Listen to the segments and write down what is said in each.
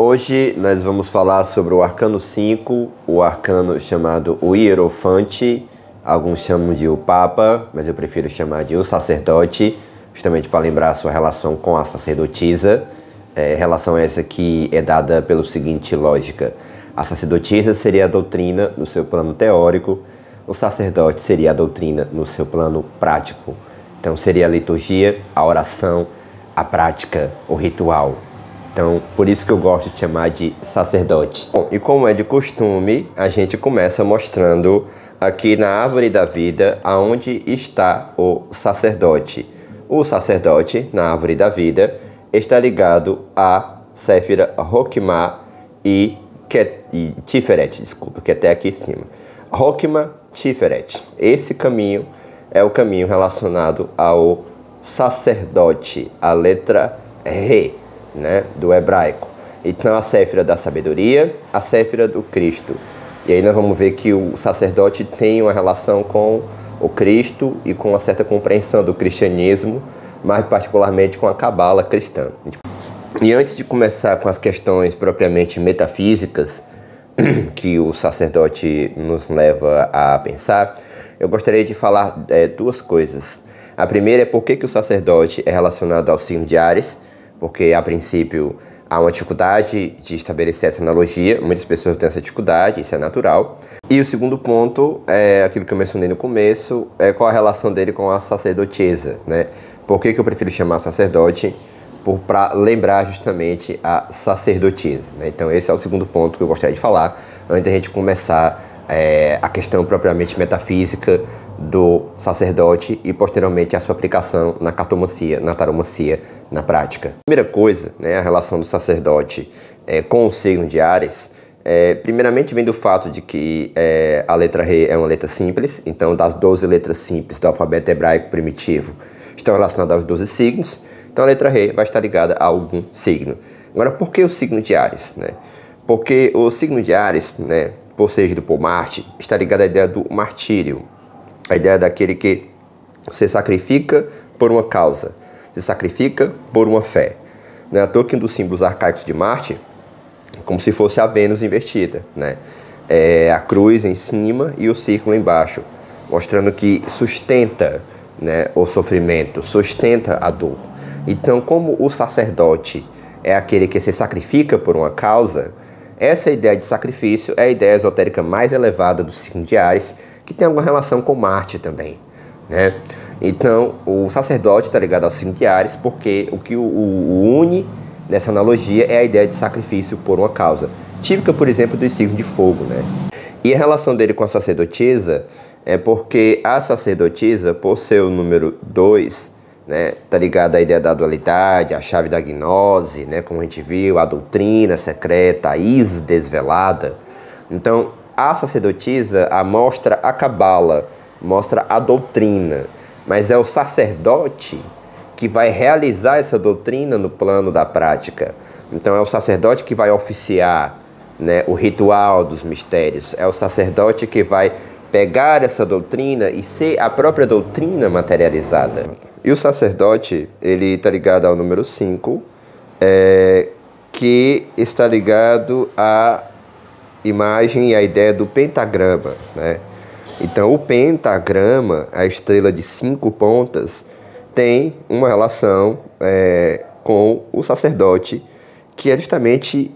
Hoje nós vamos falar sobre o arcano 5, o arcano chamado o Hierofante, alguns chamam de o Papa, mas eu prefiro chamar de o Sacerdote, justamente para lembrar a sua relação com a sacerdotisa. Relação essa que é dada pela seguinte lógica: a sacerdotisa seria a doutrina no seu plano teórico, o sacerdote seria a doutrina no seu plano prático. Então seria a liturgia, a oração, a prática, o ritual. Então, por isso que eu gosto de chamar de sacerdote. Bom, e como é de costume, a gente começa mostrando aqui na árvore da vida aonde está o sacerdote. O sacerdote, na árvore da vida, está ligado a Séfira, Roquimá e Tiferet, que até aqui em cima. Roquimá, Tiferet. Esse caminho é o caminho relacionado ao sacerdote, a letra Re, né, do hebraico. Então a Séfira da sabedoria, a Séfira do Cristo. E aí nós vamos ver que o sacerdote tem uma relação com o Cristo e com uma certa compreensão do cristianismo, mais particularmente com a cabala cristã. E antes de começar com as questões propriamente metafísicas que o sacerdote nos leva a pensar, eu gostaria de falar duas coisas. A primeira é por que o sacerdote é relacionado ao signo de Áries, porque a princípio há uma dificuldade de estabelecer essa analogia, muitas pessoas têm essa dificuldade, isso é natural. E o segundo ponto é aquilo que eu mencionei no começo, é qual a relação dele com a sacerdotisa, né? Por que eu prefiro chamar sacerdote? Para lembrar justamente a sacerdotisa, né? Então esse é o segundo ponto que eu gostaria de falar, antes da gente começar a questão propriamente metafísica do sacerdote e posteriormente a sua aplicação na cartomancia, na taromancia, na prática. Primeira coisa, né, a relação do sacerdote com o signo de Áries, primeiramente vem do fato de que a letra Re é uma letra simples, então das 12 letras simples do alfabeto hebraico primitivo estão relacionadas aos 12 signos, então a letra Re vai estar ligada a algum signo. Agora, por que o signo de Áries, né? Porque o signo de Áries, né, por ser regido por Marte, está ligado à ideia do martírio, a ideia daquele que se sacrifica por uma causa, se sacrifica por uma fé. Não é à toa que um dos símbolos arcaicos de Marte, como se fosse a Vênus invertida, né? A cruz em cima e o círculo embaixo, mostrando que sustenta, né, o sofrimento, sustenta a dor. Então, como o sacerdote é aquele que se sacrifica por uma causa, essa ideia de sacrifício é a ideia esotérica mais elevada do signo de Áries, que tem alguma relação com Marte também, né? Então, o sacerdote está ligado ao signo de Áries porque o que o une nessa analogia é a ideia de sacrifício por uma causa, típica, por exemplo, do signo de fogo, né? E a relação dele com a sacerdotisa é porque a sacerdotisa, por ser o número 2, né, tá ligada à ideia da dualidade, a chave da gnose, né, como a gente viu, a doutrina secreta, a is desvelada. Então, a sacerdotisa mostra a cabala, mostra a doutrina, mas é o sacerdote que vai realizar essa doutrina no plano da prática. Então, é o sacerdote que vai oficiar, né, o ritual dos mistérios, é o sacerdote que vai pegar essa doutrina e ser a própria doutrina materializada. E o sacerdote, ele está ligado ao número 5, que está ligado à imagem e à ideia do pentagrama, né? Então, o pentagrama, a estrela de 5 pontas, tem uma relação com o sacerdote, que é justamente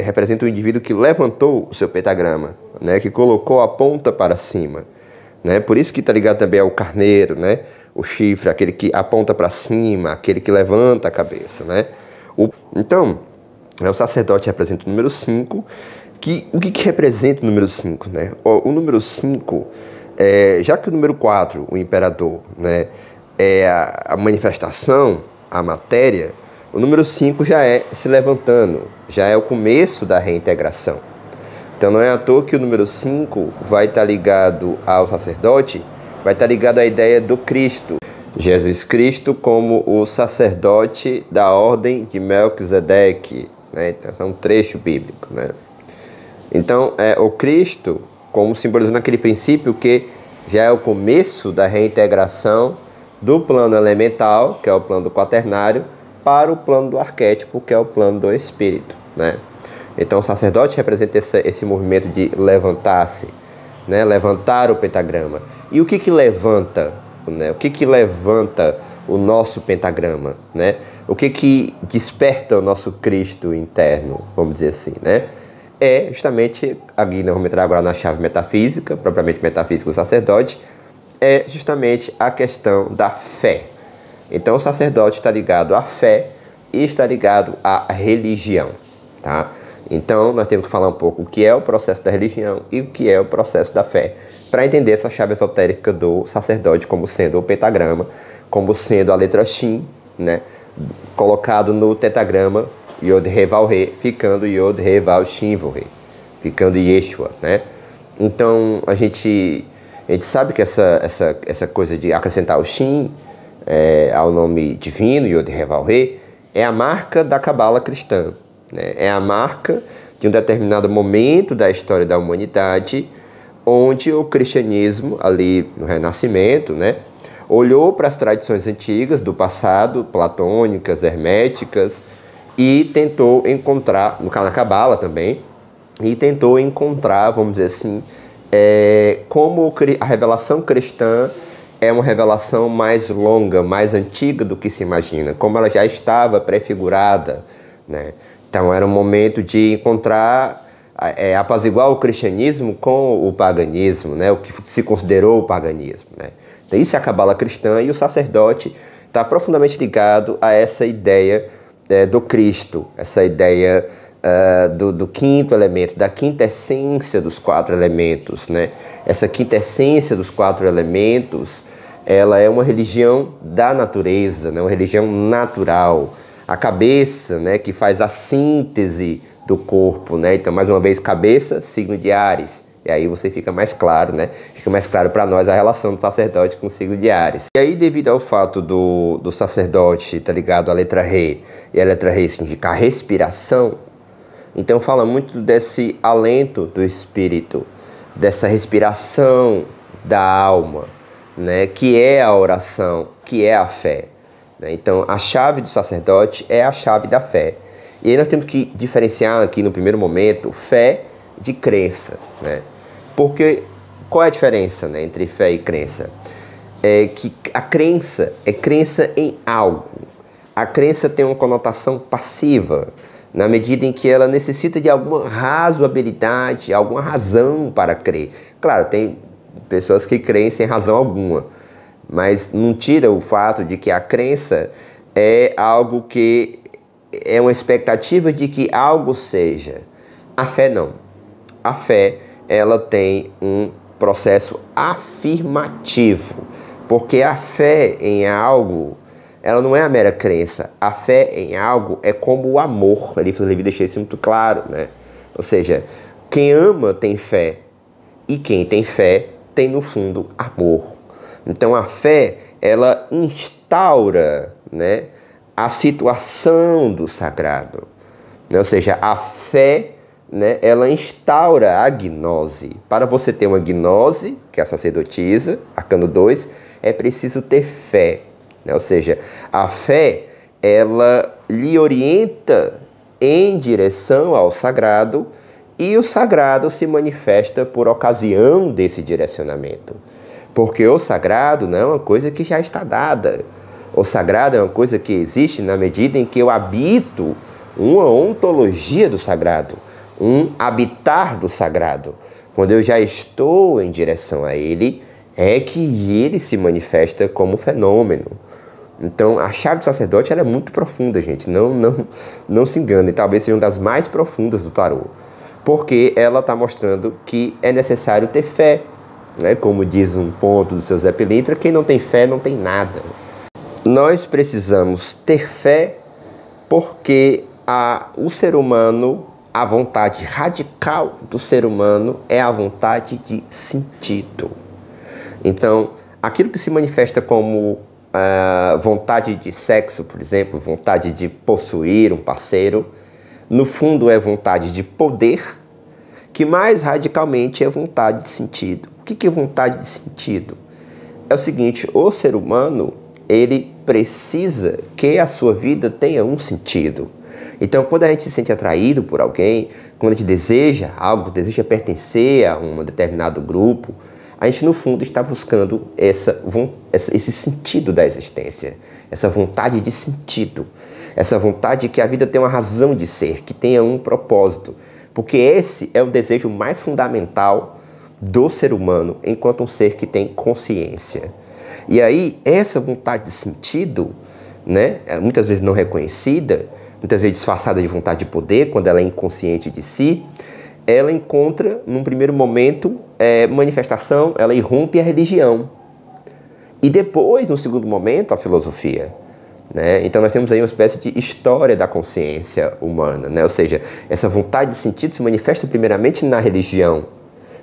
representa o indivíduo que levantou o seu pentagrama, né? Que colocou a ponta para cima, né? Por isso que está ligado também ao carneiro, né? O chifre, aquele que aponta para cima, aquele que levanta a cabeça, né? Então, o sacerdote representa o número 5. O que representa o número 5, né? O número 5, já que o número 4, o imperador, né, é a manifestação, a matéria, o número 5 já é se levantando, já é o começo da reintegração. Então não é à toa que o número 5 vai estar ligado ao sacerdote, vai estar ligado à ideia do Cristo. Jesus Cristo como o sacerdote da ordem de Melquisedeque, né? Então, é um trecho bíblico, né? Então, o Cristo como simbolizando aquele princípio que já é o começo da reintegração do plano elemental, que é o plano do quaternário, para o plano do arquétipo, que é o plano do espírito. né? Então o sacerdote representa esse movimento de levantar-se, né? Levantar o pentagrama. E o que levanta, né? O que levanta o nosso pentagrama, né? O que desperta o nosso Cristo interno, vamos dizer assim, né? É justamente, aqui nós vamos entrar agora na chave metafísica, propriamente metafísica do sacerdote, é justamente a questão da fé. Então o sacerdote está ligado à fé e está ligado à religião, tá? Então nós temos que falar um pouco o que é o processo da religião e o que é o processo da fé, para entender essa chave esotérica do sacerdote como sendo o pentagrama, como sendo a letra Shin, né? Colocado no tetagrama Yod He Vav He, ficando Yod He Vav Shin Vav He, ficando Yeshua, né? Então a gente sabe que essa coisa de acrescentar o Shin ao nome divino, Yod He Vav He, é a marca da cabala cristã, né? É a marca de um determinado momento da história da humanidade, onde o cristianismo, ali no Renascimento, né, olhou para as tradições antigas do passado, platônicas, herméticas, e tentou encontrar, na cabala também, e tentou encontrar, vamos dizer assim, como a revelação cristã é uma revelação mais longa, mais antiga do que se imagina, como ela já estava prefigurada, né? Então era um momento de encontrar, apaziguar o cristianismo com o paganismo, né? O que se considerou o paganismo, né? Então, isso é a cabala cristã, e o sacerdote está profundamente ligado a essa ideia do Cristo, essa ideia do quinto elemento, da quinta essência dos 4 elementos, né? Essa quinta essência dos 4 elementos, ela é uma religião da natureza, né? Uma religião natural. A cabeça, né, que faz a síntese do corpo, né? Então, mais uma vez, cabeça, signo de Áries. E aí você fica mais claro, né? Fica mais claro para nós a relação do sacerdote com o signo de Áries. E aí, devido ao fato do sacerdote estar ligado à letra Re, e a letra Re significa respiração, então fala muito desse alento do espírito, dessa respiração da alma, né? Que é a oração, que é a fé. Então, a chave do sacerdote é a chave da fé. E aí nós temos que diferenciar aqui no primeiro momento fé de crença, né? Porque qual é a diferença, né, entre fé e crença? É que a crença é crença em algo. A crença tem uma conotação passiva, na medida em que ela necessita de alguma razoabilidade, alguma razão para crer. Claro, tem pessoas que creem sem razão alguma, mas não tira o fato de que a crença é algo que é uma expectativa de que algo seja. A fé não. A fé, ela tem um processo afirmativo, porque a fé em algo, ela não é a mera crença. A fé em algo é como o amor. Eliphas Levi deixou isso muito claro, né? Ou seja, quem ama tem fé, e quem tem fé tem no fundo amor. Então a fé, ela instaura, né, a situação do sagrado, né? Ou seja, a fé, né, ela instaura a gnose. Para você ter uma gnose, que é a sacerdotisa, arcano 2, é preciso ter fé, né? Ou seja, a fé, ela lhe orienta em direção ao sagrado, e o sagrado se manifesta por ocasião desse direcionamento. Porque o sagrado não é uma coisa que já está dada. O sagrado é uma coisa que existe na medida em que eu habito uma ontologia do sagrado, um habitar do sagrado. Quando eu já estou em direção a ele, é que ele se manifesta como fenômeno. Então, a chave do sacerdote, ela é muito profunda, gente. Não se engane, talvez seja uma das mais profundas do tarô. Porque ela está mostrando que é necessário ter fé. Né? Como diz um ponto do seu Zé Pilintra, quem não tem fé não tem nada. Nós precisamos ter fé porque o ser humano, a vontade radical do ser humano é a vontade de sentido. Então, aquilo que se manifesta como vontade de sexo, por exemplo, vontade de possuir um parceiro, no fundo é vontade de poder, que mais radicalmente é vontade de sentido. O que é vontade de sentido? É o seguinte, o ser humano, ele precisa que a sua vida tenha um sentido. Então, quando a gente se sente atraído por alguém, quando a gente deseja algo, deseja pertencer a um determinado grupo, a gente, no fundo, está buscando esse sentido da existência, essa vontade de sentido, essa vontade de que a vida tenha uma razão de ser, que tenha um propósito, porque esse é o desejo mais fundamental do ser humano enquanto um ser que tem consciência. E aí, essa vontade de sentido, né, muitas vezes não reconhecida, muitas vezes disfarçada de vontade de poder, quando ela é inconsciente de si, ela encontra, num primeiro momento, manifestação, ela irrompe a religião. E depois, no segundo momento, a filosofia. Né? Então nós temos aí uma espécie de história da consciência humana, né? Ou seja, essa vontade de sentido se manifesta primeiramente na religião.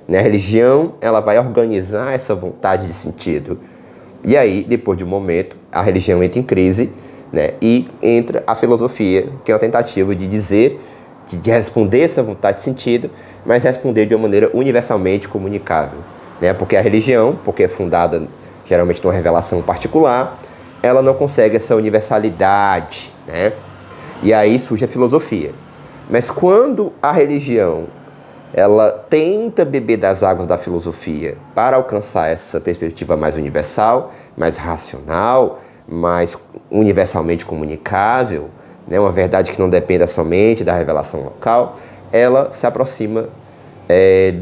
Né? A religião, ela vai organizar essa vontade de sentido. E aí, depois de um momento, a religião entra em crise, né? E entra a filosofia, que é uma tentativa de dizer, de responder essa vontade de sentido, mas responder de uma maneira universalmente comunicável. Né? Porque a religião, porque é fundada geralmente numa revelação particular, ela não consegue essa universalidade, né? E aí surge a filosofia. Mas quando a religião, ela tenta beber das águas da filosofia para alcançar essa perspectiva mais universal, mais racional, mais universalmente comunicável, né? Uma verdade que não dependa somente da revelação local, ela se aproxima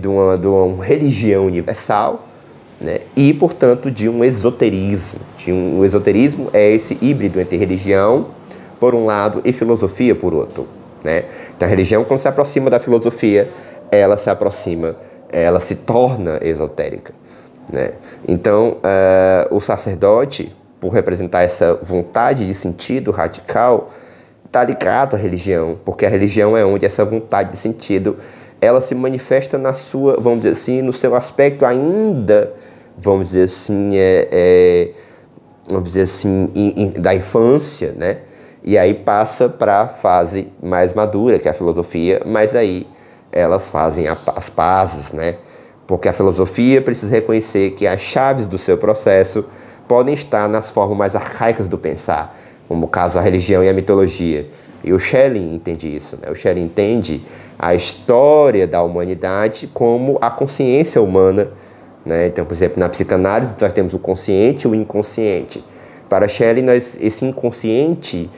de uma religião universal, né? E, portanto, de um esoterismo. O esoterismo é esse híbrido entre religião, por um lado, e filosofia, por outro. Né? Então, a religião, quando se aproxima da filosofia, ela se torna esotérica. Né? Então, o sacerdote, por representar essa vontade de sentido radical, está ligado à religião, porque a religião é onde essa vontade de sentido ela se manifesta na sua, vamos dizer assim, no seu aspecto ainda, vamos dizer assim, da infância, né? E aí passa para a fase mais madura, que é a filosofia, mas aí elas fazem as pazes, né? Porque a filosofia precisa reconhecer que as chaves do seu processo podem estar nas formas mais arcaicas do pensar, como o caso da religião e a mitologia. E o Schelling entende isso, né? O Schelling entende a história da humanidade como a consciência humana, né? Então, por exemplo, na psicanálise nós temos o consciente e o inconsciente. Para Schelling, esse inconsciente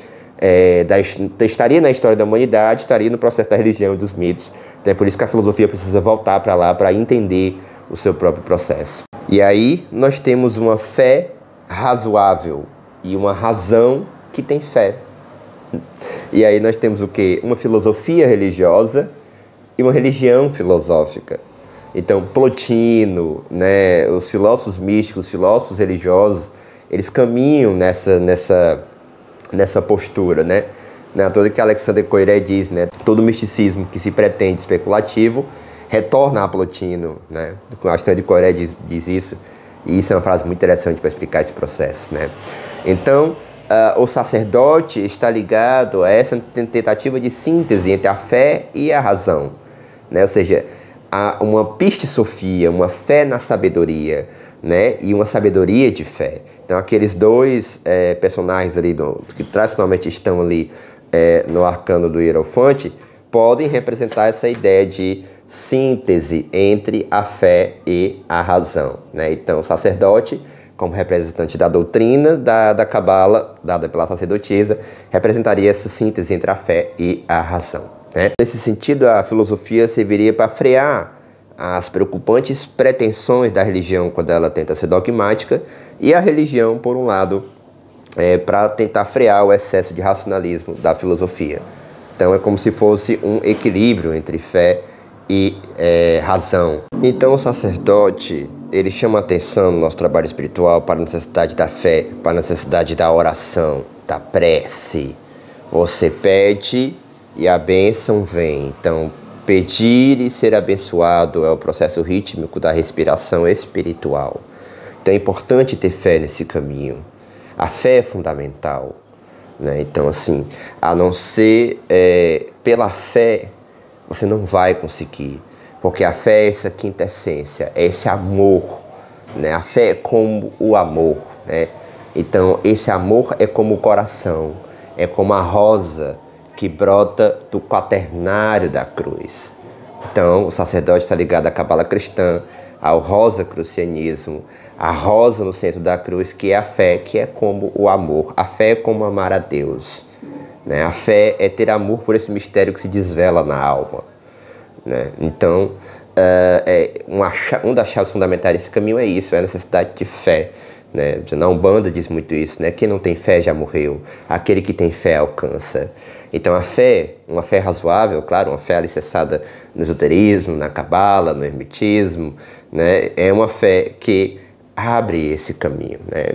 estaria na história da humanidade, estaria no processo da religião e dos mitos. Então, é por isso que a filosofia precisa voltar para lá para entender o seu próprio processo. E aí nós temos uma fé razoável e uma razão que tem fé. E aí nós temos o quê? Uma filosofia religiosa e uma religião filosófica. Então, Plotino, né, os filósofos místicos, os filósofos religiosos, eles caminham nessa postura, né? Toda que Alexander Coiré diz, né? Todo misticismo que se pretende especulativo retorna a Plotino, né? Alexander Coiré diz isso, e isso é uma frase muito interessante para explicar esse processo, né? Então, o sacerdote está ligado a essa tentativa de síntese entre a fé e a razão, né? Ou seja, há uma pistisofia, uma fé na sabedoria, né? E uma sabedoria de fé. Então, aqueles dois personagens ali que tradicionalmente estão ali no arcano do Hierofante podem representar essa ideia de síntese entre a fé e a razão, né? Então, o sacerdote, como representante da doutrina da Cabala, dada pela sacerdotisa, representaria essa síntese entre a fé e a razão, né? Nesse sentido, a filosofia serviria para frear as preocupantes pretensões da religião quando ela tenta ser dogmática, e a religião, por um lado, para tentar frear o excesso de racionalismo da filosofia. Então é como se fosse um equilíbrio entre fé e razão. Então o sacerdote, ele chama a atenção no nosso trabalho espiritual para a necessidade da fé, para a necessidade da oração, da prece. Você pede e a bênção vem. Então, pedir e ser abençoado é o processo rítmico da respiração espiritual. Então é importante ter fé nesse caminho. A fé é fundamental, né? Então, assim, a não ser pela fé, você não vai conseguir. Porque a fé é essa quinta essência, é esse amor, né? A fé é como o amor, né? Então, esse amor é como o coração, é como a rosa que brota do quaternário da cruz. Então, o sacerdote está ligado à cabala cristã, ao rosacrucianismo, a rosa no centro da cruz, que é a fé, que é como o amor. A fé é como amar a Deus, né? A fé é ter amor por esse mistério que se desvela na alma, né? Então, uma das chaves fundamentais desse caminho é isso, é a necessidade de fé, né? Na Umbanda diz muito isso, né? Quem não tem fé já morreu, aquele que tem fé alcança. Então a fé, uma fé razoável, claro, uma fé alicerçada no esoterismo, na cabala, no hermetismo, né? É uma fé que abre esse caminho, né?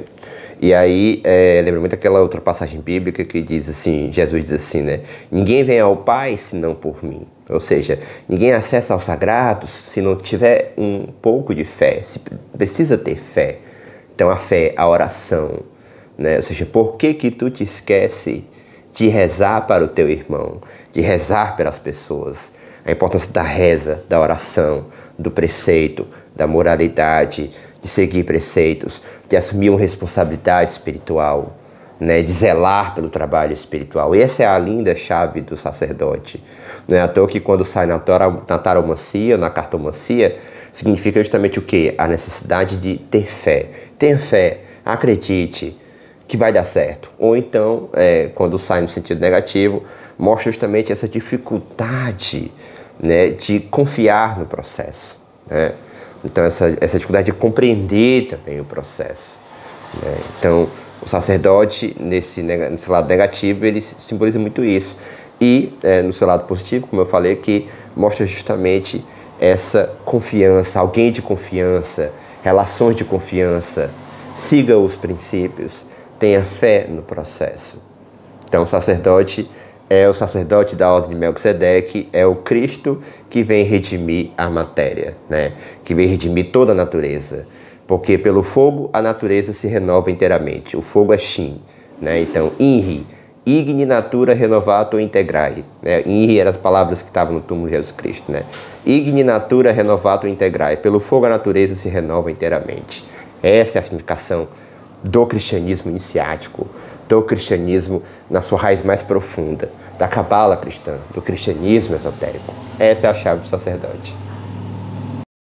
E aí, lembra muito aquela outra passagem bíblica que diz assim, Jesus diz assim, né? Ninguém vem ao Pai senão por mim. Ou seja, ninguém acessa aos sagrados se não tiver um pouco de fé, se precisa ter fé. Então a fé, a oração, né? Ou seja, por que tu te esquece de rezar para o teu irmão, de rezar pelas pessoas? A importância da reza, da oração, do preceito, da moralidade, de seguir preceitos, de assumir uma responsabilidade espiritual, né, de zelar pelo trabalho espiritual. E essa é a linda chave do sacerdote. Não é à toa que quando sai na taromancia, na cartomancia, significa justamente o quê? A necessidade de ter fé. Tenha fé, acredite que vai dar certo. Ou então, quando sai no sentido negativo, mostra justamente essa dificuldade, né, de confiar no processo, né? Então, essa dificuldade de compreender também o processo, né? Então, o sacerdote, nesse lado negativo, ele simboliza muito isso. E, no seu lado positivo, como eu falei, que mostra justamente essa confiança, alguém de confiança, relações de confiança, siga os princípios, tenha fé no processo. Então, o sacerdote é o sacerdote da ordem de Melquisedeque, é o Cristo que vem redimir a matéria, né? Que vem redimir toda a natureza. Porque pelo fogo a natureza se renova inteiramente. O fogo é Shin, né? Então, Inri, Igni natura renovato integrae, né? Inri eram as palavras que estavam no túmulo de Jesus Cristo, né? Igni natura renovato integrae. Pelo fogo a natureza se renova inteiramente. Essa é a significação do cristianismo iniciático, do cristianismo na sua raiz mais profunda, da cabala cristã, do cristianismo esotérico. Essa é a chave do sacerdote.